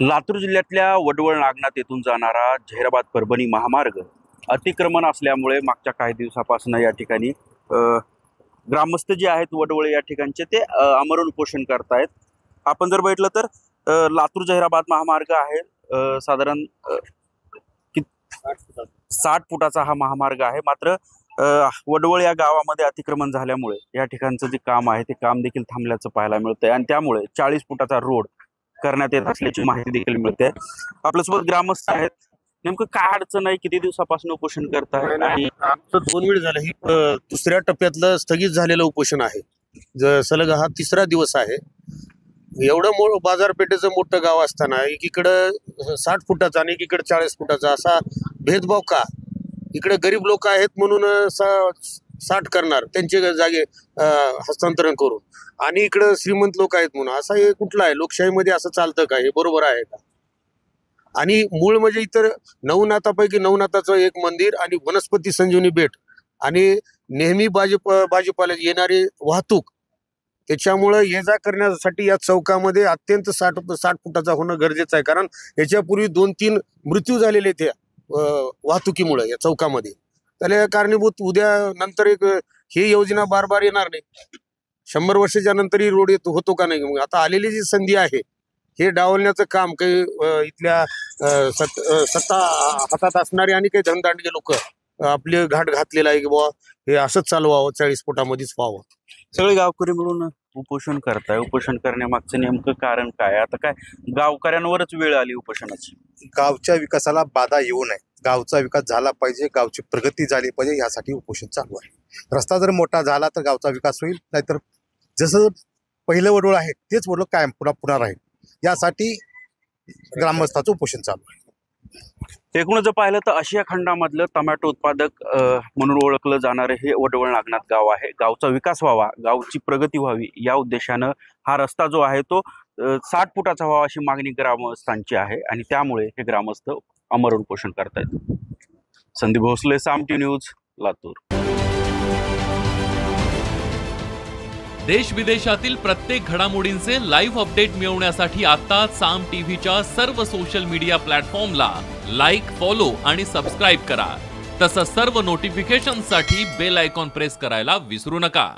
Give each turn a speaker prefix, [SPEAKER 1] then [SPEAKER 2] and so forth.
[SPEAKER 1] लातूर जिल्ह्यातल्या वडवळ नागनाथ येथून जाणारा जाहिराबाद परभणी महामार्ग अतिक्रमण असल्यामुळे मागच्या काही दिवसापासून या ठिकाणी ग्रामस्थ जे आहेत वडवळ या ठिकाणचे ते आमरण उपोषण करतायत। आपण जर बघितलं तर लातूर जाहिराबाद महामार्ग आहे, साधारण 60 फुटाचा हा महामार्ग आहे। मात्र वडवळ या गावामध्ये अतिक्रमण झाल्यामुळे या ठिकाणचं जे काम आहे ते काम देखील थांबल्याचं पाहायला मिळतंय आणि त्यामुळे 40 फुटाचा रोड करण्यात येत असल्याची माहिती देखील मिळते। आपल्यासोबत ग्रामस्थ आहेत, नेमकं काय अडचण आहे, किती दिवसापासून उपोषण करताय? आणि
[SPEAKER 2] आमचं 2 वेळ झालं, ही दुसऱ्या टप्प्यातलं स्थगित झालेलं उपोषण आहे। सलग हा 3रा दिवस आहे। एवढं बाजारपेठेचं मोठं गाव असताना एकीकडं 60 फुटाचा आणि एकीकडे 40 फुटाचा असा भेदभाव का? इकडे गरीब लोक आहेत म्हणून 60 करणार, त्यांचे जागे हस्तांतरण करून, आणि इकडं श्रीमंत लोक आहेत म्हणून असा हे कुठला आहे? लोकशाहीमध्ये असं चालतं का? हे बरोबर आहे का? आणि मूळ म्हणजे इतर नवनाथापैकी नवनाथाचं एक मंदिर आणि वनस्पती संजीवनी बेट आणि नेहमी भाजीपाला येणारी वाहतूक, त्याच्यामुळं ये जा करण्यासाठी या चौकामध्ये अत्यंत 60 फुटाचा होणं गरजेचं आहे। कारण याच्यापूर्वी 2-3 मृत्यू झालेले त्या वाहतुकीमुळे या चौकामध्ये। त्याला कारणीभूत उद्या नंतर ही योजना बार येणार नाही। 100 वर्षाच्या नंतर ही रोड होतो का नाही? मग आता आलेली जी संधी आहे हे डावलण्याचं काम काही इथल्या सत्ता हातात असणारे आणि काही धनदांडगे लोक आपले घाट घातलेला आहे की बाबा हे असंच चालवावं, 40 फुटामध्येच व्हावं।
[SPEAKER 1] सगळे गावकरी मिळून उपोषण करताय। उपोषण करण्यामागचं नेमकं कारण काय? आता काय गावकऱ्यांवरच वेळ आली उपोषणाची?
[SPEAKER 3] गावच्या विकासाला बाधा येऊ नये, गावचा विकास झाला पाहिजे, गावची प्रगती झाली पाहिजे, यासाठी उपोषण चालू आहे। रस्ता जर मोठा झाला तर गावचा विकास होईल, नाहीतर जसं पहिलं वडवळ आहे तेच वडवळ कायम पुन्हा राहील, यासाठी ग्रामस्थाचं उपोषण चालू आहे।
[SPEAKER 1] एकूणच जर पाहिलं तर आशिया खंडामधलं टोमॅटो उत्पादक म्हणून ओळखलं जाणारं हे वडवळ नागनाथ गाव आहे। गावचा विकास व्हावा, गावची प्रगती व्हावी या उद्देशानं हा रस्ता जो आहे तो 60 फुटाचा व्हावा अशी मागणी ग्रामस्थांची आहे आणि त्यामुळे हे ग्रामस्थ आमरण उपोषण करतायत। संदीप भोसले, साम टी न्यूज, लातूर।
[SPEAKER 4] देश विदेशातील प्रत्येक घडामोडींचे लाईव्ह अपडेट मिळवण्यासाठी आता साम टीव्हीच्या सर्व सोशल मीडिया प्लॅटफॉर्मला लाईक, फॉलो आणि सबस्क्राईब करा। तसंच सर्व नोटिफिकेशनसाठी बेल आयकॉन प्रेस करायला विसरू नका।